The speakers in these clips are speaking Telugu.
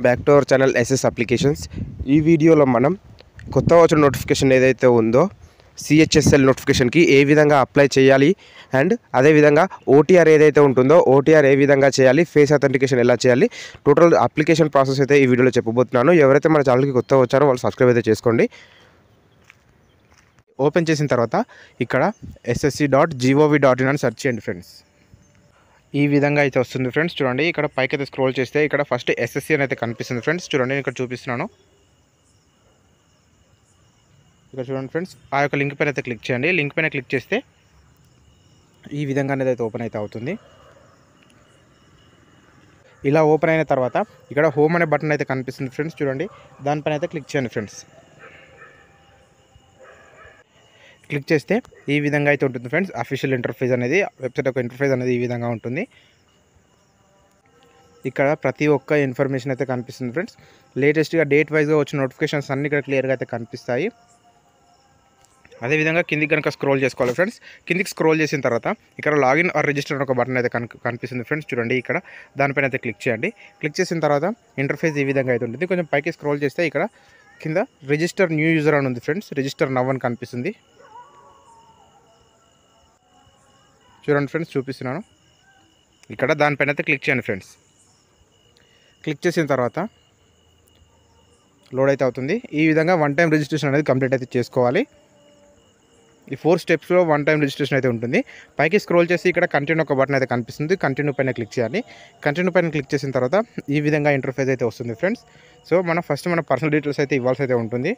Back to our channel SS applications. ఈ వీడియోలో మనం కొత్త వచ్చిన నోటిఫికేషన్ ఏదైతే ఉందో సిహెచ్ఎస్ఎల్ నోటిఫికేషన్కి ఏ విధంగా అప్లై చేయాలి అండ్ అదేవిధంగా ఓటీఆర్ ఏదైతే ఉంటుందో ఓటీఆర్ ఏ విధంగా చేయాలి, ఫేస్ అథెంటికేషన్ ఎలా చేయాలి, టోటల్ అప్లికేషన్ ప్రాసెస్ అయితే ఈ వీడియోలో చెప్పబోతున్నాను. ఎవరైతే మన ఛానల్కి కొత్త వచ్చారో వాళ్ళు సబ్స్క్రైబ్ అయితే చేసుకోండి. ఓపెన్ చేసిన తర్వాత ఇక్కడ ssc.gov.in అని సెర్చ్ చేయండి ఫ్రెండ్స్. ఈ విధంగా అయితే వస్తుంది ఫ్రెండ్స్. చూడండి, ఇక్కడ పైకి అయితే స్క్రోల్ చేస్తే ఇక్కడ ఫస్ట్ ఎస్ఎస్సి అని అయితే కనిపిస్తుంది ఫ్రెండ్స్. చూడండి, నేను ఇక్కడ చూపిస్తున్నాను. ఇక్కడ చూడండి ఫ్రెండ్స్, ఆ యొక్క లింక్ పైన అయితే క్లిక్ చేయండి. లింక్ పైన క్లిక్ చేస్తే ఈ విధంగా అనేది అయితే ఓపెన్ అయితే అవుతుంది. ఇలా ఓపెన్ అయిన తర్వాత ఇక్కడ హోమ్ అనే బటన్ అయితే కనిపిస్తుంది ఫ్రెండ్స్. చూడండి, దానిపైన అయితే క్లిక్ చేయండి ఫ్రెండ్స్. క్లిక్ చేస్తే ఈ విధంగా అయితే ఉంటుంది ఫ్రెండ్స్. అఫీషియల్ ఇంటర్ఫేస్ అనేది, వెబ్సైట్ యొక్క ఇంటర్ఫేస్ అనేది ఈ విధంగా ఉంటుంది. ఇక్కడ ప్రతి ఒక్క ఇన్ఫర్మేషన్ అయితే కనిపిస్తుంది ఫ్రెండ్స్. లేటెస్ట్గా డేట్ వైజ్గా వచ్చిన నోటిఫికేషన్స్ అన్నీ ఇక్కడ క్లియర్గా అయితే కనిపిస్తాయి. అదేవిధంగా కిందికి కనుక స్క్రోల్ చేసుకోవాలి ఫ్రెండ్స్. కిందికి స్క్రోల్ చేసిన తర్వాత ఇక్కడ లాగిన్ ఆర్ రిజిస్టర్ అని ఒక బటన్ అయితే కనిపిస్తుంది ఫ్రెండ్స్. చూడండి, ఇక్కడ దానిపైన అయితే క్లిక్ చేయండి. క్లిక్ చేసిన తర్వాత ఇంటర్ఫేస్ ఈ విధంగా అయితే ఉంటుంది. కొంచెం పైకి స్క్రోల్ చేస్తే ఇక్కడ కింద రిజిస్టర్ న్యూ యూజర్ అని ఉంది ఫ్రెండ్స్. రిజిస్టర్ నవ్ అని కనిపిస్తుంది. చూడండి ఫ్రెండ్స్, చూపిస్తున్నాను. ఇక్కడ దానిపైన అయితే క్లిక్ చేయండి ఫ్రెండ్స్. క్లిక్ చేసిన తర్వాత లోడ్ అయితే అవుతుంది. ఈ విధంగా వన్ టైం రిజిస్ట్రేషన్ అనేది కంప్లీట్ అయితే చేసుకోవాలి. ఈ 4 స్టెప్స్లో వన్ టైం రిజిస్ట్రేషన్ అయితే ఉంటుంది. పైకి స్క్రోల్ చేసి ఇక్కడ కంటిన్యూ ఒక బటన్ అయితే కనిపిస్తుంది. కంటిన్యూ పైన క్లిక్ చేయాలి. కంటిన్యూ పైన క్లిక్ చేసిన తర్వాత ఈ విధంగా ఇంటర్ఫేస్ అయితే వస్తుంది ఫ్రెండ్స్. సో మనం ఫస్ట్ మన పర్సనల్ డీటెయిల్స్ అయితే ఇవ్వాల్సి అయితే ఉంటుంది.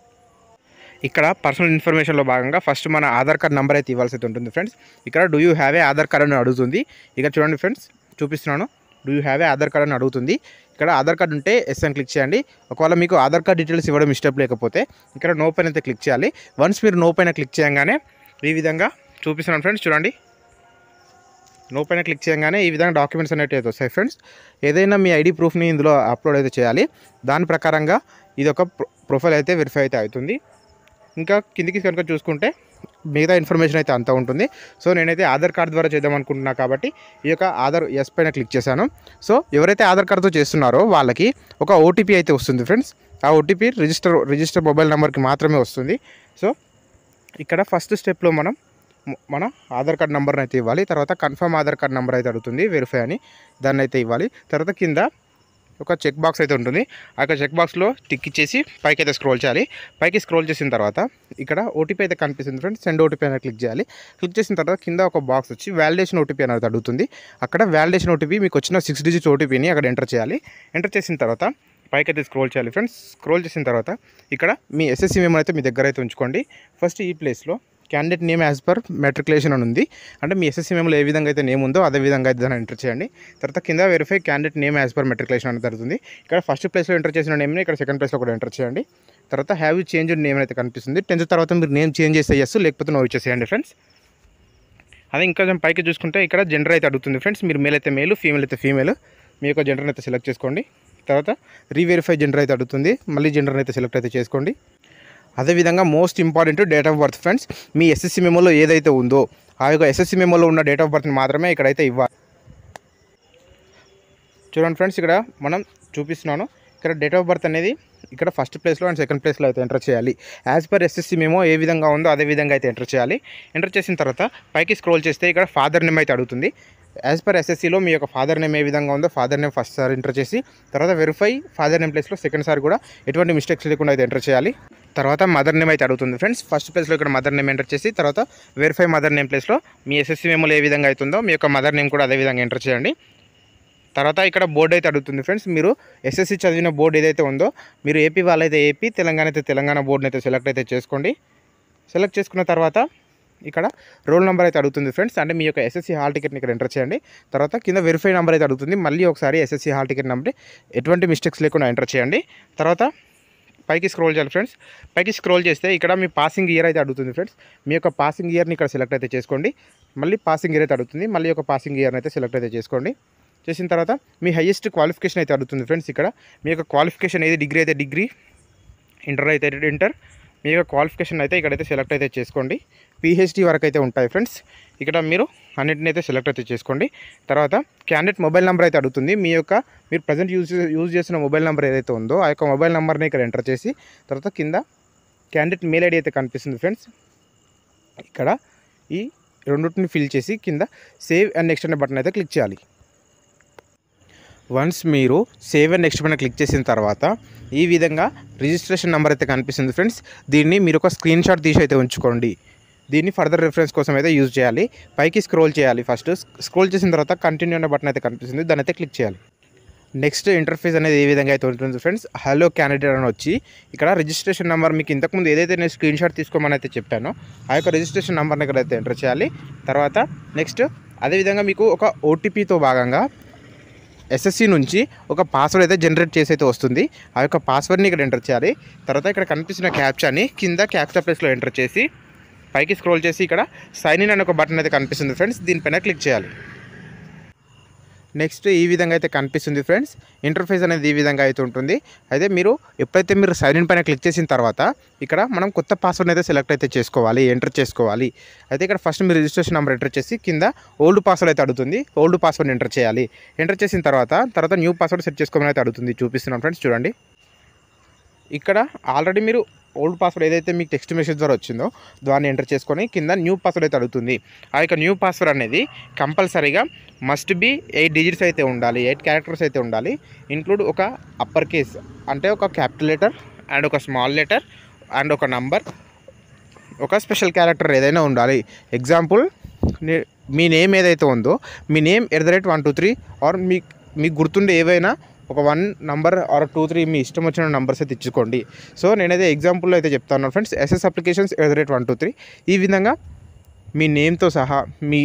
ఇక్కడ పర్సనల్ ఇన్ఫర్మేషన్లో భాగంగా ఫస్ట్ మన ఆధార్ కార్డ్ నెంబర్ అయితే ఇవ్వాల్సి అయితే ఉంటుంది ఫ్రెండ్స్. ఇక్కడ do you have a Aadhaar card అని అడుగుతుంది. ఇక్కడ చూడండి ఫ్రెండ్స్, చూపిస్తున్నాను. Do you have a Aadhaar card అని అడుగుతుంది. ఇక్కడ ఆధార్ కార్డ్ ఉంటే ఎస్ అని క్లిక్ చేయండి. ఒకవేళ మీకు ఆధార్ కార్డ్ డీటెయిల్స్ ఇవ్వడం ఇష్టం లేకపోతే ఇక్కడ నో పైన అయితే క్లిక్ చేయాలి. వన్స్ మీరు నో పైన క్లిక్ చేయగానే ఈ విధంగా చూపిస్తున్నాను ఫ్రెండ్స్. చూడండి, నో పైన క్లిక్ చేయగానే ఈ విధంగా డాక్యుమెంట్స్ అనేవి అయితే వస్తాయి ఫ్రెండ్స్. ఏదైనా మీ ఐడి ప్రూఫ్ని ఇందులో అప్లోడ్ అయితే చేయాలి. దాని ప్రకారంగా ఇది ఒక ప్రొఫైల్ అయితే వెరిఫై అయితే అవుతుంది. ఇంకా కిందికి కనుక చూసుకుంటే మిగతా ఇన్ఫర్మేషన్ అయితే అంతా ఉంటుంది. సో నేనైతే ఆధార్ కార్డ్ ద్వారా చేద్దాం అనుకుంటున్నా కాబట్టి ఈ యొక్క ఆధార్ ఎస్ పైన క్లిక్ చేశాను. సో ఎవరైతే ఆధార్ కార్డ్తో చేస్తున్నారో వాళ్ళకి ఒక ఓటీపీ అయితే వస్తుంది ఫ్రెండ్స్. ఆ ఓటీపీ రిజిస్టర్ మొబైల్ నెంబర్కి మాత్రమే వస్తుంది. సో ఇక్కడ ఫస్ట్ స్టెప్లో మన ఆధార్ కార్డ్ నెంబర్ని అయితే ఇవ్వాలి. తర్వాత కన్ఫర్మ్ ఆధార్ కార్డ్ నెంబర్ అయితే అడుగుతుంది, వెరిఫై అని, దాన్ని అయితే ఇవ్వాలి. తర్వాత కింద ఒక చెక్ బాక్స్ అయితే ఉంటుంది. ఆ యొక్క చెక్ బాక్స్లో టిక్ ఇచ్చేసి పైకి అయితే స్క్రోల్ చేయాలి. పైకి స్క్రోల్ చేసిన తర్వాత ఇక్కడ ఓటీపీ అయితే కనిపిస్తుంది ఫ్రెండ్స్. సెండ్ ఓటీపీ అనేది క్లిక్ చేయాలి. క్లిక్ చేసిన తర్వాత కింద ఒక బాక్స్ వచ్చి వ్యాలిడేషన్ ఓటీపీ అనేది అడుగుతుంది. అక్కడ వ్యాలిడేషన్ ఓటీపీ మీకు వచ్చిన 6 డిజిట్ ఓటీపీని అక్కడ ఎంటర్ చేయాలి. ఎంటర్ చేసిన తర్వాత పైకి అయితే స్క్రోల్ చేయాలి ఫ్రెండ్స్. స్క్రోల్ చేసిన తర్వాత ఇక్కడ మీ ఎస్ఎస్సి మెమో అయితే మీ దగ్గర అయితే ఉంచుకోండి. ఫస్ట్ ఈ ప్లేస్లో candidate name as per matriculation అని ఉంది. అంటే మీ ఎస్ఎస్సి మెమోలో ఏ విధంగా అయితే నేమ్ ఉందో అదే విధంగా అయితే దాన్ని ఎంటర్ చేయండి. తర్వాత కింద verify candidate name as per matriculation అనేది జరుగుతుంది. ఇక్కడ ఫస్ట్ ప్లేస్లో ఎంటర్ చేసిన నేమ్ని ఇక్కడ సెకండ్ ప్లేస్లో కూడా ఎంటర్ చేయండి. తర్వాత హ్యావ్ యూ చేంజ్ నేమ్ అయితే కనిపిస్తుంది. 10th తర్వాత మీరు నేమ్ చేంజ్ చేస్తే ఎస్, లేకపోతే నో ఇచ్చేసేయండి ఫ్రెండ్స్. అదే ఇంకా పైకి చూసుకుంటే ఇక్కడ జెండర్ అయితే అడుగుతుంది ఫ్రెండ్స్. మీరు మేల్ అయితే మేలు, ఫీమేల్ అయితే ఫీమేల్, మీ యొక్క జెండర్ని అయితే సెలెక్ట్ చేసుకోండి. తర్వాత రీవెరిఫై జెండర్ అయితే అడుగుతుంది. మళ్ళీ జెండర్ని అయితే సెలెక్ట్ అయితే చేసుకోండి. అదేవిధంగా most important date of birth friends. మీ ఎస్ఎస్సి మెమోలో ఏదైతే ఉందో ఆ యొక్క ఎస్ఎస్సి మెమోలో ఉన్న డేట్ ఆఫ్ బర్త్ని మాత్రమే ఇక్కడైతే ఇవ్వాలి. చూడండి ఫ్రెండ్స్, ఇక్కడ మనం చూపిస్తున్నాను. ఇక్కడ డేట్ ఆఫ్ బర్త్ అనేది ఇక్కడ ఫస్ట్ ప్లేస్లో అండ్ సెకండ్ ప్లేస్లో అయితే ఎంటర్ చేయాలి. యాజ్ పర్ ఎస్ఎస్సి మెమో ఏ విధంగా ఉందో అదే విధంగా అయితే ఎంటర్ చేయాలి. ఎంటర్ చేసిన తర్వాత పైకి స్క్రోల్ చేస్తే ఇక్కడ ఫాదర్ నేమ్ అయితే అడుగుతుంది. యాజ్ పర్ ఎస్ఎస్సిలో మీ యొక్క ఫాదర్ నేమ్ ఏ విధంగా ఉందో ఫాదర్ నేమ్ ఫస్ట్ సారి ఎంటర్ చేసి తర్వాత వెరిఫై ఫాదర్ నేమ్ ప్లేస్లో సెకండ్ సారి కూడా ఎటువంటి మిస్టేక్స్ లేకుండా అయితే ఎంటర్ చేయాలి. తర్వాత మదర్ నేమ్ అయితే అడుగుతుంది ఫ్రెండ్స్. ఫస్ట్ ప్లేస్లో ఇక్కడ మదర్ నేమ్ ఎంటర్ చేసి తర్వాత వెరిఫై మదర్ నేమ్ ప్లేస్లో మీ ఎస్ఎస్సి మెమోలో ఏ విధంగా అవుతుందో మీ యొక్క మదర్ నేమ్ కూడా అదే విధంగా ఎంటర్ చేయండి. తర్వాత ఇక్కడ బోర్డు అయితే అడుగుతుంది ఫ్రెండ్స్. మీరు ఎస్ఎస్సి చదివిన బోర్డు ఏదైతే ఉందో మీరు ఏపీ వాళ్ళైతే ఏపీ, తెలంగాణ అయితే తెలంగాణ బోర్డుని అయితే సెలెక్ట్ అయితే చేసుకోండి. సెలెక్ట్ చేసుకున్న తర్వాత ఇక్కడ రోల్ నెంబర్ అయితే అడుగుతుంది ఫ్రెండ్స్. అంటే మీ యొక్క ఎస్ఎస్సి హాల్ టికెట్ని ఇక్కడ ఎంటర్ చేయండి. తర్వాత కింద వెరిఫై నెంబర్ అయితే అడుగుతుంది. మళ్ళీ ఒకసారి ఎస్ఎస్సి హాల్ టికెట్ నెంబర్ ఎటువంటి మిస్టేక్స్ లేకుండా ఎంటర్ చేయండి. తర్వాత పైకి స్క్రోల్ చేయాలి ఫ్రెండ్స్. పైకి స్క్రోల్ చేస్తే ఇక్కడ మీ పాసింగ్ ఇయర్ అయితే అడుగుతుంది ఫ్రెండ్స్. మీ యొక్క పాసింగ్ ఇయర్ని ఇక్కడ సెలెక్ట్ అయితే చేసుకోండి. మళ్ళీ పాసింగ్ ఇయర్ అయితే అడుగుతుంది. మళ్ళీ ఒక పాసింగ్ ఇయర్ని అయితే సెలెక్ట్ అయితే చేసుకోండి. చేసిన తర్వాత మీ హైయెస్ట్ క్వాలిఫికేషన్ అయితే అడుగుతుంది ఫ్రెండ్స్. ఇక్కడ మీ యొక్క క్వాలిఫికేషన్ ఏది, డిగ్రీ అయితే డిగ్రీ, ఇంటర్ అయితే ఇంటర్, మీ యొక్క క్వాలిఫికేషన్ అయితే ఇక్కడైతే సెలెక్ట్ అయితే చేసుకోండి. పిహెచ్డి వరకు అయితే ఉంటాయి ఫ్రెండ్స్. ఇక్కడ మీరు అన్నింటిని అయితే సెలెక్ట్ అయితే చేసుకోండి. తర్వాత క్యాండిడేట్ మొబైల్ నెంబర్ అయితే అడుగుతుంది. మీరు ప్రజెంట్ యూజ్ చేసిన మొబైల్ నెంబర్ ఏదైతే ఉందో ఆ యొక్క మొబైల్ నెంబర్ని ఇక్కడ ఎంటర్ చేసి తర్వాత కింద క్యాండిడేట్ మెయిల్ ఐడి అయితే కనిపిస్తుంది ఫ్రెండ్స్. ఇక్కడ ఈ రెండింటిని ఫిల్ చేసి కింద సేవ్ అండ్ నెక్స్ట్ అనే బటన్ అయితే క్లిక్ చేయాలి. వన్స్ మీరు సేవ్ అండ్ నెక్స్ట్ పైన క్లిక్ చేసిన తర్వాత ఈ విధంగా రిజిస్ట్రేషన్ నెంబర్ అయితే కనిపిస్తుంది ఫ్రెండ్స్. దీన్ని మీరు ఒక స్క్రీన్ షాట్ తీసి అయితే ఉంచుకోండి. దీన్ని ఫర్దర్ రిఫరెన్స్ కోసం అయితే యూజ్ చేయాలి. పైకి స్క్రోల్ చేయాలి. ఫస్ట్ స్క్రోల్ చేసిన తర్వాత కంటిన్యూ అనే బటన్ అయితే కనిపిస్తుంది, దాన్ని అయితే క్లిక్ చేయాలి. నెక్స్ట్ ఇంటర్ఫేస్ అనేది ఏ విధంగా అయితే ఉంటుంది ఫ్రెండ్స్. హలో క్యాండిడేట్ అని వచ్చి ఇక్కడ రిజిస్ట్రేషన్ నెంబర్ మీకు ఇంతకుముందు ఏదైతే నేను స్క్రీన్ షాట్ తీసుకోమని అయితే చెప్పానో ఆ యొక్క రిజిస్ట్రేషన్ నెంబర్ని ఇక్కడ అయితే ఎంటర్ చేయాలి. తర్వాత నెక్స్ట్ అదేవిధంగా మీకు ఒక ఓటీపీతో భాగంగా ఎస్ఎస్సి నుంచి ఒక పాస్వర్డ్ అయితే జనరేట్ చేసి అయితే వస్తుంది. ఆ యొక్క పాస్వర్డ్ని ఇక్కడ ఎంటర్ చేయాలి. తర్వాత ఇక్కడ కనిపిస్తున్న క్యాప్చాని కింద క్యాప్చా ప్లేస్లో ఎంటర్ చేసి పైకి స్క్రోల్ చేసి ఇక్కడ సైన్ ఇన్ అనే ఒక బటన్ అయితే కనిపిస్తుంది ఫ్రెండ్స్. దీనిపైన క్లిక్ చేయాలి. నెక్స్ట్ ఈ విధంగా అయితే కనిపిస్తుంది ఫ్రెండ్స్. ఇంటర్ఫేస్ అనేది ఈ విధంగా అయితే ఉంటుంది. అయితే ఎప్పుడైతే మీరు సైన్ ఇన్ పైన క్లిక్ చేసిన తర్వాత ఇక్కడ మనం కొత్త పాస్వర్డ్ అయితే సెలెక్ట్ అయితే చేసుకోవాలి, ఎంటర్ చేసుకోవాలి. అయితే ఇక్కడ ఫస్ట్ మీరు రిజిస్ట్రేషన్ నెంబర్ ఎంటర్ చేసి కింద ఓల్డ్ పాస్వర్డ్ అయితే అడుగుతుంది. ఓల్డ్ పాస్వర్డ్ ఎంటర్ చేయాలి. ఎంటర్ చేసిన తర్వాత న్యూ పాస్వర్డ్ సెట్ చేసుకోమని అయితే అడుగుతుంది. చూపిస్తున్నాం ఫ్రెండ్స్, చూడండి. ఇక్కడ ఆల్రెడీ మీరు ఓల్డ్ పాస్వర్డ్ ఏదైతే మీకు టెక్స్ట్ మెసేజ్ ద్వారా వచ్చిందో దాన్ని ఎంటర్ చేసుకొని కింద న్యూ పాస్వర్డ్ అయితే అడుగుతుంది. ఆ యొక్క న్యూ పాస్వర్డ్ అనేది కంపల్సరీగా మస్ట్ బి 8 డిజిట్స్ అయితే ఉండాలి, 8 క్యారెక్టర్స్ అయితే ఉండాలి. ఇంక్లూడ్ ఒక అప్పర్ కేస్ అంటే ఒక క్యాపిటల్ లెటర్ అండ్ ఒక స్మాల్ లెటర్ అండ్ ఒక నంబర్, ఒక స్పెషల్ క్యారెక్టర్ ఏదైనా ఉండాలి. ఎగ్జాంపుల్ మీ నేమ్ ఏదైతే ఉందో మీ నేమ్ @123 ఆర్ మీకు గుర్తుండే ఏవైనా ఒక 1 నంబర్ ఆర్ 2, 3 మీ ఇష్టం వచ్చిన నంబర్స్ అయితే ఇచ్చుకోండి. సో నేనైతే ఎగ్జాంపుల్లో అయితే చెప్తాను ఫ్రెండ్స్, SS అప్లికేషన్స్ @123. ఈ విధంగా మీ నేమ్తో సహా మీ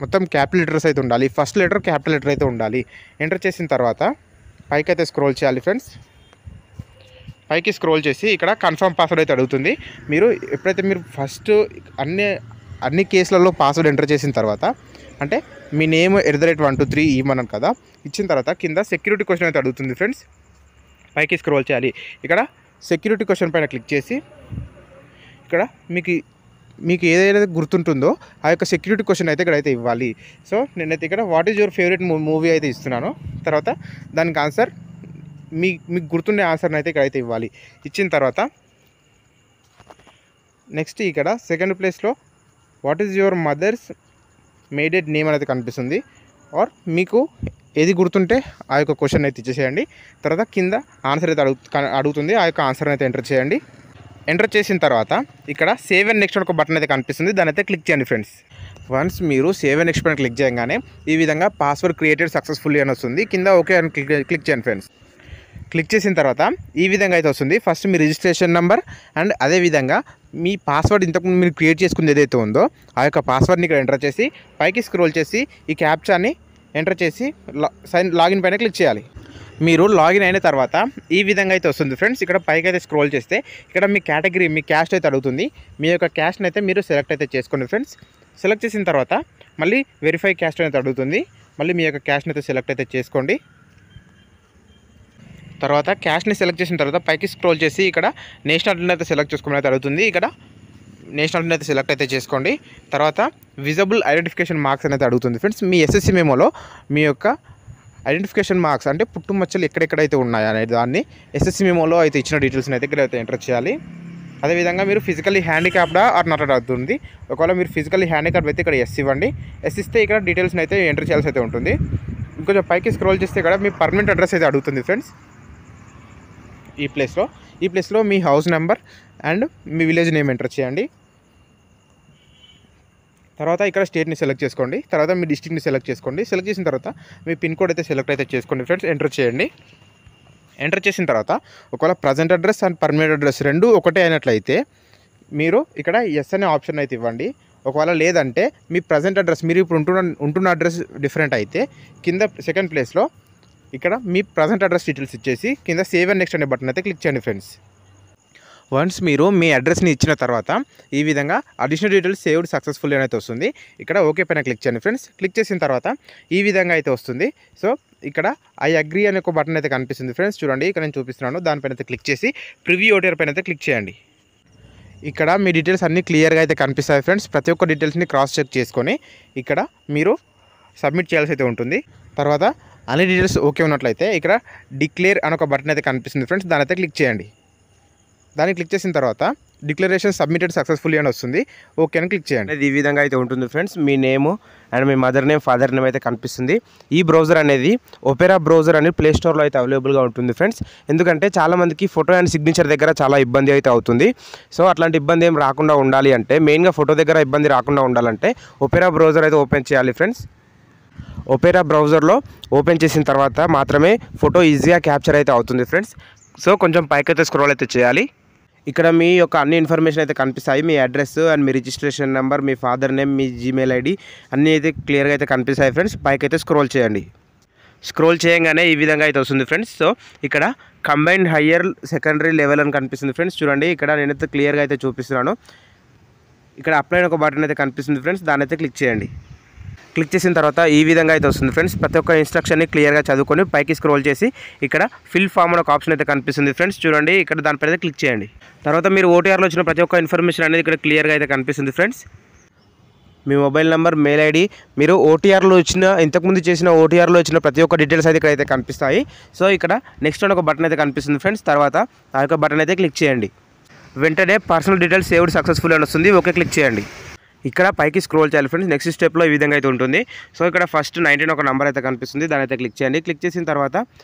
మొత్తం క్యాపిటల్ లెటర్స్ అయితే ఉండాలి. ఫస్ట్ లెటర్ క్యాపిటల్ లెటర్ అయితే ఉండాలి. ఎంటర్ చేసిన తర్వాత పైకి అయితే స్క్రోల్ చేయాలి ఫ్రెండ్స్. పైకి స్క్రోల్ చేసి ఇక్కడ కన్ఫర్మ్ పాస్వర్డ్ అయితే అడుగుతుంది. ఎప్పుడైతే మీరు ఫస్ట్ అన్ని కేసులలో పాస్వర్డ్ ఎంటర్ చేసిన తర్వాత అంటే మీ నేమ్ @123 ఇవ్వమన్నాను కదా, ఇచ్చిన తర్వాత కింద సెక్యూరిటీ క్వశ్చన్ అయితే అడుగుతుంది ఫ్రెండ్స్. పైకి స్క్రోల్ చేయాలి. ఇక్కడ సెక్యూరిటీ క్వశ్చన్ పైన క్లిక్ చేసి ఇక్కడ మీకు ఏదైతే గుర్తుంటుందో ఆ యొక్క సెక్యూరిటీ క్వశ్చన్ అయితే ఇక్కడైతే ఇవ్వాలి. సో నేనైతే ఇక్కడ what is your favourite movie అయితే ఇస్తున్నాను. తర్వాత దానికి ఆన్సర్ మీకు గుర్తుండే ఆన్సర్ని అయితే ఇక్కడైతే ఇవ్వాలి. ఇచ్చిన తర్వాత నెక్స్ట్ ఇక్కడ సెకండ్ ప్లేస్లో what is your mother's maiden name అనేది కనిపిస్తుంది. ఆర్ మీకు ఏది గుర్తుంటే ఆ యొక్క క్వశ్చన్ అయితే ఇచ్చేసేయండి. తర్వాత కింద ఆన్సర్ అయితే అడుగుతుంది. ఆ యొక్క ఆన్సర్ అయితే ఎంటర్ చేయండి. ఎంటర్ చేసిన తర్వాత ఇక్కడ సేవ్ అండ్ నెక్స్ట్ ఒక బటన్ అయితే కనిపిస్తుంది, దాని అయితే క్లిక్ చేయండి ఫ్రెండ్స్. వన్స్ మీరు సేవ్ అండ్ నెక్స్ట్ పైన క్లిక్ చేయగానే ఈ విధంగా పాస్వర్డ్ క్రియేటెడ్ సక్సెస్ఫుల్లీ అని వస్తుంది. కింద ఓకే అని క్లిక్ చేయండి ఫ్రెండ్స్. క్లిక్ చేసిన తర్వాత ఈ విధంగా అయితే వస్తుంది. First me registration number and అదేవిధంగా మీ పాస్వర్డ్ ఇంతకుముందు మీరు క్రియేట్ చేసుకుంది ఏదైతే ఉందో ఆ యొక్క పాస్వర్డ్ని ఇక్కడ ఎంటర్ చేసి పైకి స్క్రోల్ చేసి ఈ క్యాప్చాని ఎంటర్ చేసి లాగిన్ పైన క్లిక్ చేయాలి. మీరు లాగిన్ అయిన తర్వాత ఈ విధంగా అయితే వస్తుంది ఫ్రెండ్స్. ఇక్కడ పైకి అయితే స్క్రోల్ చేస్తే ఇక్కడ మీ కేటగిరీ మీ క్యాస్ట్ అయితే అడుగుతుంది. మీ యొక్క క్యాస్ట్ని అయితే మీరు సెలెక్ట్ అయితే చేసుకోండి ఫ్రెండ్స్. సెలెక్ట్ చేసిన తర్వాత మళ్ళీ వెరిఫై క్యాస్ట్ అయితే అడుగుతుంది. మళ్ళీ మీ యొక్క క్యాస్ట్ని అయితే సెలెక్ట్ అయితే చేసుకోండి. తర్వాత క్యాస్ట్ని సెలెక్ట్ చేసిన తర్వాత పైకి స్క్రోల్ చేసి ఇక్కడ నేషనాలిటీని అయితే సెలెక్ట్ చేసుకోమని అయితే అడుగుతుంది. ఇక్కడ నేషనాలిటీని అయితే సెలెక్ట్ అయితే చేసుకోండి. తర్వాత విజిబుల్ ఐడెంటిఫికేషన్ మార్క్స్ అనేది అడుగుతుంది ఫ్రెండ్స్. మీ ఎస్ఎస్సి మెమోలో మీ యొక్క ఐడెంటిఫికేషన్ మార్క్స్ అంటే పుట్టుమచ్చలు ఎక్కడెక్కడైతే ఉన్నాయి అనే దాన్ని ఎస్ఎస్సి మెమోలో అయితే ఇచ్చిన డీటెయిల్స్ని అయితే ఇక్కడ అయితే ఎంటర్ చేయాలి. అదేవిధంగా మీరు ఫిజికల్లీ హ్యాండిక్యాప్డా ఆర్ నాట్ అడుగుతుంది. ఒకవేళ మీరు ఫిజికల్లీ హ్యాండిక్యాప్ అయితే ఇక్కడ ఎస్ ఇవ్వండి. ఎస్ ఇస్తే ఇక్కడ డీటెయిల్స్ని అయితే ఎంటర్ చేయాల్సి అయితే ఉంటుంది. ఇంకొంచెం పైకి స్క్రోల్ చేస్తే ఇక్కడ మీ పర్మనెంట్ అడ్రస్ అయితే అడుగుతుంది ఫ్రెండ్స్. ఈ ప్లేస్లో మీ హౌస్ నెంబర్ అండ్ మీ విలేజ్ నేమ్ ఎంటర్ చేయండి. తర్వాత ఇక్కడ స్టేట్ని సెలెక్ట్ చేసుకోండి. తర్వాత మీ డిస్ట్రిక్ట్ని సెలెక్ట్ చేసుకోండి. సెలెక్ట్ చేసిన తర్వాత మీ పిన్ కోడ్ అయితే సెలెక్ట్ అయితే చేసుకోండి ఫ్రెండ్స్. ఎంటర్ చేయండి. ఎంటర్ చేసిన తర్వాత ఒకవేళ present address and permanent address రెండు ఒకటే అయినట్లయితే మీరు ఇక్కడ ఎస్ అనే ఆప్షన్ అయితే ఇవ్వండి. ఒకవేళ లేదంటే మీ ప్రజెంట్ అడ్రస్ మీరు ఇప్పుడు ఉంటున్న అడ్రస్ డిఫరెంట్ అయితే కింద సెకండ్ ప్లేస్లో ఇక్కడ మీ ప్రజెంట్ అడ్రస్ డీటెయిల్స్ ఇచ్చేసి కింద సేవ్ అండ్ నెక్స్ట్ అనే బటన్ అయితే క్లిక్ చేయండి ఫ్రెండ్స్. వన్స్ మీరు మీ అడ్రస్ని ఇచ్చిన తర్వాత ఈ విధంగా అడిషనల్ డీటెయిల్స్ సేవ్డ్ సక్సెస్ఫుల్ అని అయితే వస్తుంది. ఇక్కడ ఓకే పైన క్లిక్ చేయండి ఫ్రెండ్స్. క్లిక్ చేసిన తర్వాత ఈ విధంగా అయితే వస్తుంది. సో ఇక్కడ ఐ అగ్రీ అనే ఒక బటన్ అయితే కనిపిస్తుంది ఫ్రెండ్స్. చూడండి ఇక్కడ నేను చూపిస్తున్నాను. దానిపైన అయితే క్లిక్ చేసి ప్రివ్యూ ఓటీఆర్ పైన అయితే క్లిక్ చేయండి. ఇక్కడ మీ డీటెయిల్స్ అన్నీ క్లియర్గా అయితే కనిపిస్తాయి ఫ్రెండ్స్. ప్రతి ఒక్క డీటెయిల్స్ని క్రాస్ చెక్ చేసుకొని ఇక్కడ మీరు సబ్మిట్ చేయాల్సి అయితే ఉంటుంది. తర్వాత అన్ని డీటెయిల్స్ ఓకే ఉన్నట్లయితే ఇక్కడ డిక్లేర్ అని ఒక బటన్ అయితే కనిపిస్తుంది ఫ్రెండ్స్. దాని అయితే క్లిక్ చేయండి. దాన్ని క్లిక్ చేసిన తర్వాత డిక్లరేషన్ సబ్మిటెడ్ సక్సెస్ఫుల్లీ అని వస్తుంది. ఓకే అని క్లిక్ చేయండి. ఈ విధంగా అయితే ఉంటుంది friends. Me name and me mother name, father name అయితే కనిపిస్తుంది. ఈ బ్రౌజర్ అనేది ఒపెరా బ్రౌజర్ అని ప్లే స్టోర్లో అయితే అవైలబుల్గా ఉంటుంది ఫ్రెండ్స్. ఎందుకంటే చాలామందికి ఫోటో అండ్ సిగ్నేచర్ దగ్గర చాలా ఇబ్బంది అయితే అవుతుంది. సో అట్లాంటి ఇబ్బంది ఏం రాకుండా ఉండాలి అంటే, మెయిన్గా ఫోటో దగ్గర ఇబ్బంది రాకుండా ఉండాలంటే ఒపెరా బ్రౌజర్ అయితే ఓపెన్ చేయాలి ఫ్రెండ్స్. ఒపెరా బ్రౌజర్లో ఓపెన్ చేసిన తర్వాత మాత్రమే ఫోటో ఈజీగా క్యాప్చర్ అయితే అవుతుంది ఫ్రెండ్స్. సో కొంచెం పైకైతే స్క్రోల్ అయితే చేయాలి. ఇక్కడ మీ యొక్క అన్ని ఇన్ఫర్మేషన్ అయితే కనిపిస్తాయి. మీ అడ్రస్ అండ్ మీ రిజిస్ట్రేషన్ నెంబర్, మీ ఫాదర్ నేమ్, మీ జీమెయిల్ ఐడి అన్నీ అయితే క్లియర్గా అయితే కనిపిస్తాయి ఫ్రెండ్స్. పైకైతే స్క్రోల్ చేయండి. స్క్రోల్ చేయగానే ఈ విధంగా అయితే వస్తుంది ఫ్రెండ్స్. సో ఇక్కడ కంబైన్డ్ హయ్యర్ సెకండరీ లెవెల్ అని కనిపిస్తుంది ఫ్రెండ్స్. చూడండి ఇక్కడ నేనైతే క్లియర్గా అయితే చూపిస్తున్నాను. ఇక్కడ అప్లై ఒక బటన్ అయితే కనిపిస్తుంది ఫ్రెండ్స్. దాన్ని అయితే క్లిక్ చేయండి. క్లిక్ చేసిన తర్వాత ఈ విధంగా అయితే వస్తుంది ఫ్రెండ్స్. ప్రతి ఒక్క ఇన్స్ట్రక్షన్ని క్లియర్గా చదువుకొని పైకి స్క్రోల్ చేసి ఇక్కడ ఫిల్ ఫామ్ అని ఒక ఆప్షన్ అయితే కనిపిస్తుంది ఫ్రెండ్స్. చూడండి ఇక్కడ దానిపై అయితే క్లిక్ చేయండి. తర్వాత మీరు ఓటీఆర్లో వచ్చిన ప్రతి ఒక్క ఇన్ఫర్మేషన్ అనేది ఇక్కడ క్లియర్గా అయితే కనిపిస్తుంది ఫ్రెండ్స్. మీ మొబైల్ నెంబర్, మెయిల్ ఐడి, మీరు ఓటీఆర్లో వచ్చిన ఇంతకుముందు చేసిన ఓటీఆర్లో వచ్చిన ప్రతి ఒక్క డీటెయిల్స్ అయితే ఇక్కడ అయితే కనిపిస్తాయి. సో ఇక్కడ నెక్స్ట్ అని ఒక బటన్ అయితే కనిపిస్తుంది ఫ్రెండ్స్. తర్వాత ఆ యొక్క బటన్ అయితే క్లిక్ చేయండి. వెంటనే పర్సనల్ డీటెయిల్స్ సేవ్డ్ సక్సెస్ఫుల్ అని వస్తుంది. ఓకే క్లిక్ చేయండి. ఇక్కడ పైకి స్క్రోల్ చేయాలి ఫ్రెండ్స్. నెక్స్ట్ స్టెప్లో ఈ విధంగా అయితే ఉంటుంది. సో ఇక్కడ ఫస్ట్ 19 ఒక నెంబర్ అయితే కనిపిస్తుంది. దాని అయితే క్లిక్ చేయండి. క్లిక్ చేసిన తర్వాత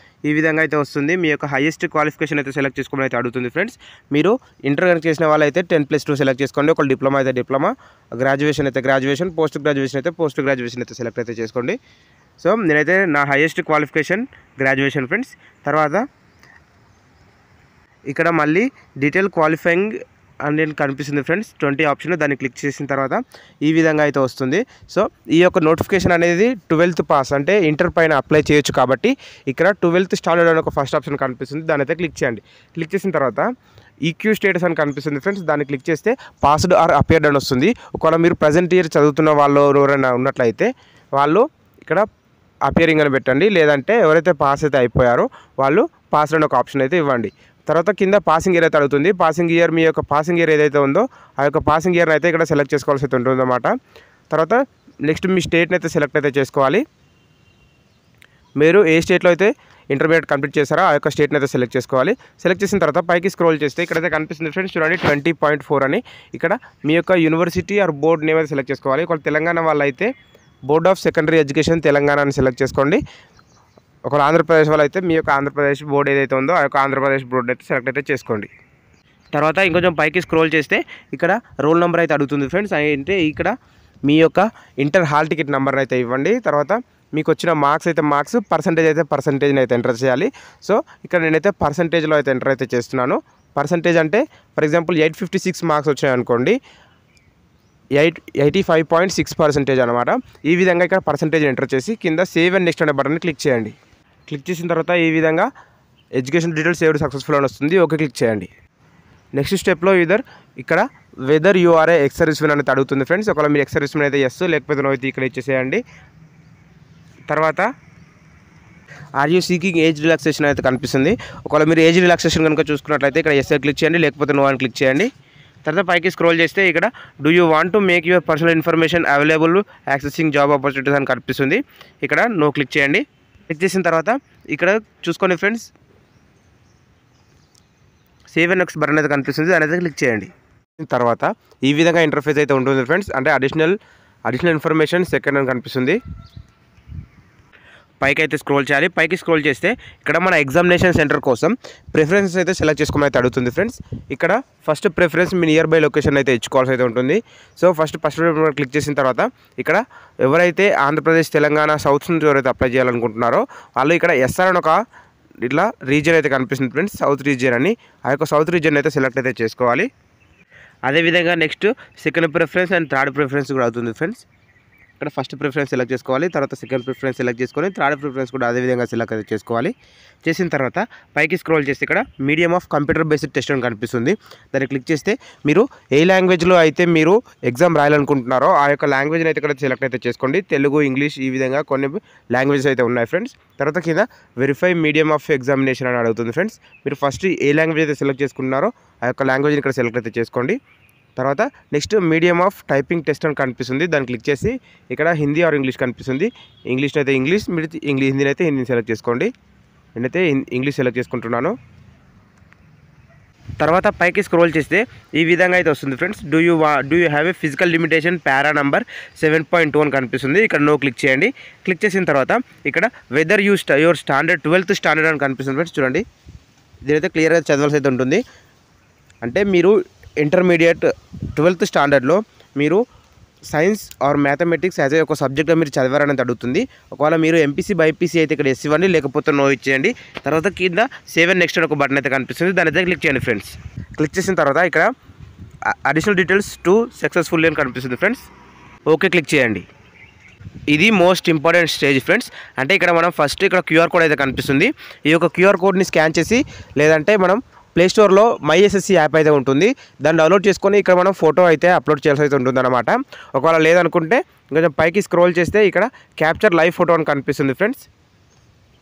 ఈ విధంగా అయితే వస్తుంది. మీ యొక్క హైయెస్ట్ క్వాలిఫికేషన్ అయితే సెలెక్ట్ చేసుకోమని అయితే అడుగుతుంది ఫ్రెండ్స్. మీరు ఇంటర్ కనుక చేసిన వాళ్ళు అయితే 10+2 సెలెక్ట్ చేసుకోండి. ఒక డిప్లొమా అయితే డిప్లొమా, గ్రాడ్యుయేషన్ అయితే గ్రాడ్యుయేషన్, పోస్ట్ గ్రాడ్యుయేషన్ అయితే పోస్ట్ గ్రాడ్యుయేషన్ అయితే సెలెక్ట్ అయితే చేసుకోండి. సో నేనైతే నా హైయెస్ట్ క్వాలిఫికేషన్ గ్రాడ్యుయేషన్ ఫ్రెండ్స్. తర్వాత ఇక్కడ మళ్ళీ డీటెయిల్ క్వాలిఫైయింగ్ అని కనిపిస్తుంది ఫ్రెండ్స్. 20 ఆప్షన్. దాన్ని క్లిక్ చేసిన తర్వాత ఈ విధంగా అయితే వస్తుంది. సో ఈ యొక్క నోటిఫికేషన్ అనేది 12th పాస్ అంటే ఇంటర్ పైన అప్లై చేయొచ్చు కాబట్టి ఇక్కడ 12th స్టాండర్డ్ అని ఒక ఫస్ట్ ఆప్షన్ కనిపిస్తుంది. దాని అయితే క్లిక్ చేయండి. క్లిక్ చేసిన తర్వాత ఈక్యూ స్టేటస్ అని కనిపిస్తుంది ఫ్రెండ్స్. దాన్ని క్లిక్ చేస్తే పాస్డ్ ఆర్ అపియర్డ్ అని వస్తుంది. ఒకవేళ మీరు ప్రజెంట్ ఇయర్ చదువుతున్న వాళ్ళు ఎవరైనా ఉన్నట్లయితే వాళ్ళు ఇక్కడ అపియరింగ్ అని పెట్టండి. లేదంటే ఎవరైతే పాస్ అయితే అయిపోయారో వాళ్ళు పాస్డ్ అని ఒక ఆప్షన్ అయితే ఇవ్వండి. తర్వాత కింద పాసింగ్ ఇయర్ అయితే అడుగుతుంది. పాసింగ్ ఇయర్ మీ యొక్క పాసింగ్ ఇయర్ ఏదైతే ఉందో ఆ యొక్క పాసింగ్ ఇయర్ని అయితే ఇక్కడ సెలెక్ట్ చేసుకోవాల్సి అయితే ఉంటుందన్నమాట. తర్వాత నెక్స్ట్ మీ స్టేట్ని అయితే సెలెక్ట్ అయితే చేసుకోవాలి. మీరు ఏ స్టేట్లో అయితే ఇంటర్మీడియట్ కంప్లీట్ చేస్తారో ఆ యొక్క స్టేట్ని అయితే సెలెక్ట్ చేసుకోవాలి. సెలెక్ట్ చేసిన తర్వాత పైకి స్క్రోల్ చేస్తే ఇక్కడైతే కనిపిస్తుంది ఫ్రెండ్స్. చూడండి 20.4 అని. ఇక్కడ మీ యొక్క యూనివర్సిటీ ఆర్ బోర్డ్ నేమ్ అయితే సెలెక్ట్ చేసుకోవాలి. ఒకవేళ తెలంగాణ వాళ్ళు అయితే board of secondary education Telangana అని సెలెక్ట్ చేసుకోండి. ఒకవేళ ఆంధ్రప్రదేశ్ వాళ్ళు అయితే మీ యొక్క ఆంధ్రప్రదేశ్ బోర్డు ఏదైతే ఉందో ఆ యొక్క ఆంధ్రప్రదేశ్ బోర్డు అయితే సెలెక్ట్ అయితే చేసుకోండి. తర్వాత ఇంకొంచెం పైకి స్క్రోల్ చేస్తే ఇక్కడ రోల్ నెంబర్ అయితే అడుగుతుంది ఫ్రెండ్స్. అంటే ఇక్కడ మీ యొక్క ఇంటర్ హాల్ టికెట్ నెంబర్ని అయితే ఇవ్వండి. తర్వాత మీకు వచ్చిన మార్క్స్ అయితే మార్క్స్, పర్సంటేజ్ అయితే పర్సంటేజ్ని అయితే ఎంటర్ చేయాలి. సో ఇక్కడ నేనైతే పర్సంటేజ్లో అయితే ఎంటర్ అయితే చేస్తున్నాను. పర్సంటేజ్ అంటే ఫర్ ఎగ్జాంపుల్ 856 మార్క్స్ వచ్చాయి అనుకోండి, 85.6% అనమాట. ఈ విధంగా ఇక్కడ పర్సంటేజ్ ఎంటర్ చేసి కింద సేవ్ అండ్ నెక్స్ట్ అనే బటన్ని క్లిక్ చేయండి. క్లిక్ చేసిన తర్వాత ఈ విధంగా ఎడ్యుకేషన్ డీటెయిల్స్ సేవ్డ్ సక్సెస్ఫుల్ అని వస్తుంది. ఓకే క్లిక్ చేయండి. నెక్స్ట్ స్టెప్లో ఇక్కడ whether you are a ex service men అనేది అడుగుతుంది ఫ్రెండ్స్. ఒకవేళ మీరు ఎక్స్ సర్వీస్ మెన్ అయితే ఎస్, లేకపోతే నో అయితే ఇక్కడ ఇచ్చేసేయండి. తర్వాత are you seeking age relaxation అయితే కనిపిస్తుంది. ఒకవేళ మీరు ఏజ్ రిలాక్సేషన్ కనుక చూసుకున్నట్లయితే ఇక్కడ ఎస్ క్లిక్ చేయండి, లేకపోతే నో అని క్లిక్ చేయండి. తర్వాత పైకి స్క్రోల్ చేస్తే ఇక్కడ do you want to make your personal information available accessing job opportunities అని కనిపిస్తుంది. ఇక్కడ నో క్లిక్ చేయండి. క్లిక్ చేసిన తర్వాత ఇక్కడ చూసుకోండి friends, save and next button అయితే కనిపిస్తుంది. దాని అయితే క్లిక్ చేయండి. తర్వాత ఈ విధంగా ఇంటర్ఫేస్ అయితే ఉంటుంది ఫ్రెండ్స్. అంటే అడిషనల్ ఇన్ఫర్మేషన్ సెకండ్ అని కనిపిస్తుంది. పైకి అయితే స్క్రోల్ చేయాలి. పైకి స్క్రోల్ చేస్తే ఇక్కడ మన ఎగ్జామినేషన్ సెంటర్ కోసం ప్రిఫరెన్సెస్ అయితే సెలెక్ట్ చేసుకోమని అయితే అడుగుతుంది ఫ్రెండ్స్. ఇక్కడ first preference me near by location అయితే ఇచ్చుకోవాల్సి అయితే ఉంటుంది. సో ఫస్ట్ క్లిక్ చేసిన తర్వాత ఇక్కడ ఎవరైతే ఆంధ్రప్రదేశ్, తెలంగాణ, సౌత్ నుంచి ఎవరైతే అప్లై చేయాలనుకుంటున్నారో వాళ్ళు ఇక్కడ ఎస్ఆర్ అని ఒక ఇట్లా రీజియన్ అయితే కనిపిస్తుంది ఫ్రెండ్స్, సౌత్ రీజియన్ అని. ఆ యొక్క సౌత్ రీజియన్ అయితే సెలెక్ట్ అయితే చేసుకోవాలి. అదేవిధంగా next second preference and third preference కూడా అవుతుంది ఫ్రెండ్స్. ఇక్కడ ఫస్ట్ ప్రిఫరెన్స్ సెలెక్ట్ చేసుకోవాలి. తర్వాత సెకండ్ ప్రిఫరెన్స్ సెలెక్ట్ చేసుకొని థర్డ్ ప్రిఫరెన్స్ కూడా అదేవిధంగా సెలెక్ట్ చేసుకోవాలి. చేసిన తర్వాత పైకి స్క్రోల్ చేస్తే ఇక్కడ medium of computer based test అని కనిపిస్తుంది. దాన్ని క్లిక్ చేస్తే మీరు ఏ లాంగ్వేజ్లో అయితే మీరు ఎగ్జామ్ రాయాలనుకుంటున్నారో ఆ యొక్క లాంగ్వేజ్ని అయితే ఇక్కడ సెలెక్ట్ అయితే చేసుకోండి. తెలుగు, ఇంగ్లీష్ ఈ విధంగా కొన్ని లాంగ్వేజెస్ అయితే ఉన్నాయి ఫ్రెండ్స్. తర్వాత కింద వెరిఫై మీడియం ఆఫ్ ఎగ్జామినేషన్ అని అడుగుతుంది ఫ్రెండ్స్. మీరు ఫస్ట్ ఏ లాంగ్వేజ్ అయితే సెలెక్ట్ చేసుకుంటున్నారో ఆ యొక్క లాంగ్వేజ్ని ఇక్కడ సెలెక్ట్ అయితే చేసుకోండి. తర్వాత next medium of typing test అని కనిపిస్తుంది, దాన్ని క్లిక్ చేసి ఇక్కడ హిందీ ఆర్ ఇంగ్లీష్ కనిపిస్తుంది. ఇంగ్లీష్ని అయితే ఇంగ్లీష్, హిందీని అయితే హిందీని సెలెక్ట్ చేసుకోండి. నేనైతే ఇంగ్లీష్ సెలెక్ట్ చేసుకుంటున్నాను. తర్వాత పైకి స్క్రోల్ చేస్తే ఈ విధంగా అయితే వస్తుంది friends. Do you have a physical limitation para number 7.2 అని కనిపిస్తుంది. ఇక్కడ నో క్లిక్ చేయండి. క్లిక్ చేసిన తర్వాత ఇక్కడ weather your standard 12th standard అని కనిపిస్తుంది ఫ్రెండ్స్. చూడండి, దీనైతే క్లియర్గా చదవాల్సి అయితే ఉంటుంది. అంటే మీరు ఇంటర్మీడియట్ 12th స్టాండర్డ్లో మీరు సైన్స్ ఆర్ మ్యాథమెటిక్స్ యాజ్ ఒక సబ్జెక్ట్గా మీరు చదివారనేది అడుగుతుంది. ఒకవేళ మీరు ఎంపీసీ బైపీసీ అయితే ఇక్కడ ఎస్ ఇవ్వండి, లేకపోతే నో ఇచ్చేయండి. తర్వాత కింద సేవ్ అండ్ నెక్స్ట్ అని ఒక బటన్ అయితే కనిపిస్తుంది, దాని అయితే క్లిక్ చేయండి ఫ్రెండ్స్. క్లిక్ చేసిన తర్వాత ఇక్కడ అడిషనల్ డీటెయిల్స్ టు సక్సెస్ఫుల్లీ అని కనిపిస్తుంది ఫ్రెండ్స్. ఓకే క్లిక్ చేయండి. ఇది మోస్ట్ ఇంపార్టెంట్ స్టేజ్ ఫ్రెండ్స్. అంటే ఇక్కడ మనం ఫస్ట్ ఇక్కడ క్యూఆర్ కోడ్ అయితే కనిపిస్తుంది. ఈ యొక్క క్యూఆర్ కోడ్ని స్కాన్ చేసి లేదంటే మనం ప్లేస్టోర్లో MySSC యాప్ అయితే ఉంటుంది, దాన్ని డౌన్లోడ్ చేసుకొని ఇక్కడ మనం ఫోటో అయితే అప్లోడ్ చేయాల్సి అయితే ఉంటుంది అనమాట. ఒకవేళ లేదనుకుంటే కొంచెం పైకి స్క్రోల్ చేస్తే ఇక్కడ క్యాప్చర్ లైవ్ ఫోటో అని కనిపిస్తుంది ఫ్రెండ్స్.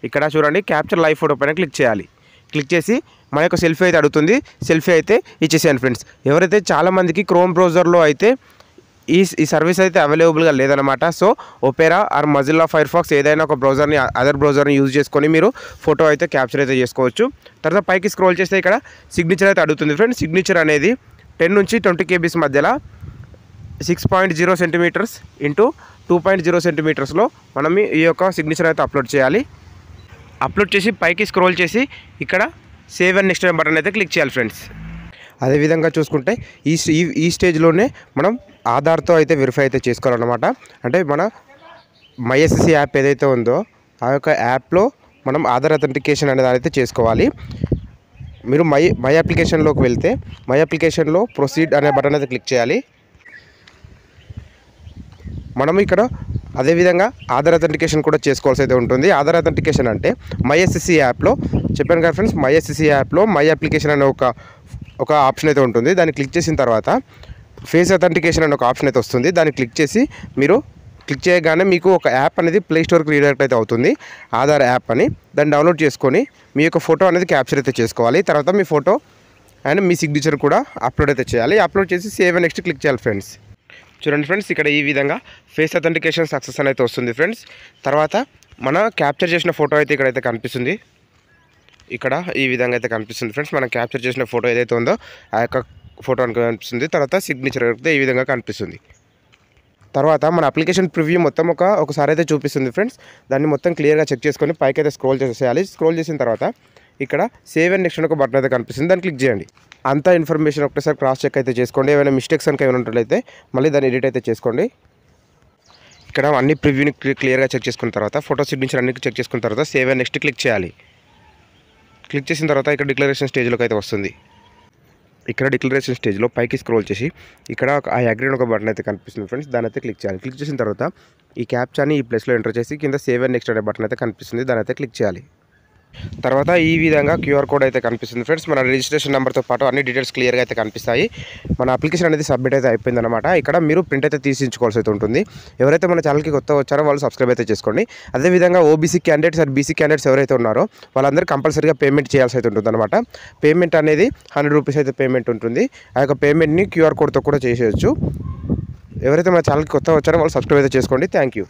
ఇక్కడ చూడండి, క్యాప్చర్ లైవ్ ఫోటో పైన క్లిక్ చేయాలి. క్లిక్ చేసి మన యొక్క సెల్ఫీ అయితే అడుగుతుంది, సెల్ఫీ అయితే ఇచ్చేసేయండి ఫ్రెండ్స్. ఎవరైతే చాలామందికి క్రోమ్ బ్రౌజర్లో అయితే ఈ సర్వీస్ అయితే అవైలబుల్గా లేదనమాట. So Opera or Mozilla Firefox ఏదైనా ఒక బ్రౌజర్ని అదర్ బ్రౌజర్ని యూజ్ చేసుకొని మీరు ఫోటో అయితే క్యాప్చర్ అయితే చేసుకోవచ్చు. తర్వాత పైకి స్క్రోల్ చేస్తే ఇక్కడ సిగ్నేచర్ అయితే అడుగుతుంది ఫ్రెండ్స్. సిగ్నేచర్ అనేది 10 నుంచి 20 kbs మధ్యలో 6.0 సెంటీమీటర్స్ ఇంటూ 2.0 సెంటీమీటర్స్లో మనం ఈ యొక్క సిగ్నేచర్ అయితే అప్లోడ్ చేయాలి. అప్లోడ్ చేసి పైకి స్క్రోల్ చేసి ఇక్కడ సేవ్ అండ్ నెక్స్ట్ బటన్ అయితే క్లిక్ చేయాలి ఫ్రెండ్స్. అదేవిధంగా చూసుకుంటే ఈ స్టేజ్లోనే మనం ఆధార్తో అయితే వెరిఫై అయితే చేసుకోవాలన్నమాట. అంటే మన MySSC యాప్ ఏదైతే ఉందో ఆ యొక్క యాప్లో మనం ఆధార్ అథెంటికేషన్ అనేది అయితే చేసుకోవాలి. మీరు మై అప్లికేషన్లోకి వెళ్తే మై అప్లికేషన్లో ప్రొసీడ్ అనే బటన్ అయితే క్లిక్ చేయాలి. మనం ఇక్కడ అదేవిధంగా ఆధార్ అథెంటికేషన్ కూడా చేసుకోవాల్సి అయితే ఉంటుంది. ఆధార్ అథెంటికేషన్ అంటే MySSC యాప్లో చెప్పాను కదా ఫ్రెండ్స్, MySSC యాప్లో మై అప్లికేషన్ అనే ఒక ఆప్షన్ అయితే ఉంటుంది. దాన్ని క్లిక్ చేసిన తర్వాత ఫేస్ అథెంటికేషన్ అనే ఒక ఆప్షన్ అయితే వస్తుంది. దాన్ని క్లిక్ చేసి మీరు క్లిక్ చేయగానే మీకు ఒక యాప్ అనేది ప్లేస్టోర్కి రీడైరెక్ట్ అయితే అవుతుంది, ఆధార్ యాప్ అని. దాన్ని డౌన్లోడ్ చేసుకొని మీ యొక్క ఫోటో అనేది క్యాప్చర్ అయితే చేసుకోవాలి. తర్వాత మీ ఫోటో అండ్ మీ సిగ్నేచర్ కూడా అప్లోడ్ అయితే చేయాలి. అప్లోడ్ చేసి సేవ్ అండ్ నెక్స్ట్ క్లిక్ చేయాలి ఫ్రెండ్స్. చూడండి ఫ్రెండ్స్, ఇక్కడ ఈ విధంగా ఫేస్ అథెంటికేషన్ సక్సెస్ అని అయితే వస్తుంది ఫ్రెండ్స్. తర్వాత మన క్యాప్చర్ చేసిన ఫోటో అయితే ఇక్కడైతే కనిపిస్తుంది. ఇక్కడ ఈ విధంగా అయితే కనిపిస్తుంది ఫ్రెండ్స్. మనం క్యాప్చర్ చేసిన ఫోటో ఏదైతే ఉందో ఆ యొక్క ఫోటో అని కనిపిస్తుంది. తర్వాత సిగ్నేచర్ అయితే ఈ విధంగా కనిపిస్తుంది. తర్వాత మన అప్లికేషన్ ప్రివ్యూ మొత్తం ఒకసారి అయితే చూపిస్తుంది ఫ్రెండ్స్. దాన్ని మొత్తం క్లియర్గా చెక్ చేసుకొని పైకి అయితే స్క్రోల్ చేసేయాలి. స్క్రోల్ చేసిన తర్వాత ఇక్కడ సేవ్ అండ్ నెక్స్ట్ ఒక బటన్ అయితే కనిపిస్తుంది, దాన్ని క్లిక్ చేయండి. అంతా ఇన్ఫర్మేషన్ ఒకటేసారి క్రాస్ చెక్ అయితే చేసుకోండి. ఏమైనా మిస్టేక్స్ కనుక ఏమైనా ఉన్నట్లయితే మళ్ళీ దాన్ని ఎడిట్ అయితే చేసుకోండి. ఇక్కడ అన్ని ప్రివ్యూని క్లియర్గా చెక్ చేసుకున్న తర్వాత ఫోటో సిగ్నేచర్ అన్ని చెక్ చేసుకున్న తర్వాత సేవ్ అండ్ నెక్స్ట్ క్లిక్ చేయాలి. క్లిక్ చేసిన తర్వాత ఇక్కడ డిక్లరేషన్ స్టేజ్లోకి అయితే వస్తుంది. ఇక్కడ డిక్లరేషన్ స్టేజ్లో పైకి స్క్రోల్ చేసి ఇక్కడ ఆ అగ్రీ ఒక బటన్ అయితే కనిపిస్తుంది ఫ్రెండ్స్, దాని అయితే క్లిక్ చేయాలి. క్లిక్ చేసిన తర్వాత ఈ క్యాప్చాని ఈ ప్లేస్లో ఎంటర్ చేసి కింద సేవ్ అండ్ నెక్స్ట్ అనే బటన్ అయితే కనిపిస్తుంది, దాని అయితే క్లిక్ చేయాలి. తర్వాత ఈ విధంగా క్యూఆర్ కోడ్ అయితే కనిపిస్తుంది ఫ్రెండ్స్. మన రిజిస్ట్రేషన్ నెంబర్తో పాటు అన్ని డీటెయిల్స్ క్లియర్గా అయితే కనిపిస్తాయి. మన అప్లికేషన్ అనేది సబ్మిట్ అయితే అయిపోయిందన్నమాట. ఇక్కడ మీరు ప్రింట్ అయితే తీసించుకోవాల్సి అయితే ఉంటుంది. ఎవరైతే మన ఛానల్కి కొత్త వచ్చారో వాళ్ళు సబ్స్క్రైబ్ అయితే చేసుకోండి. అదేవిధంగా OBC candidates and BC candidates ఎవరైతే ఉన్నారో వాళ్ళందరూ కంపల్సరీగా పేమెంట్ చేయాల్సి అయితే ఉంటుంది అనమాట. పేమెంట్ అనేది 100 రూపీస్ అయితే పేమెంట్ ఉంటుంది. ఆ యొక్క పేమెంట్ని క్యూఆర్ కోడ్తో కూడా చేసేయచ్చు. ఎవరైతే మన ఛానల్కి కొత్త వచ్చారో వాళ్ళు సబ్స్క్రైబ్ అయితే చేసుకోండి. Thank you.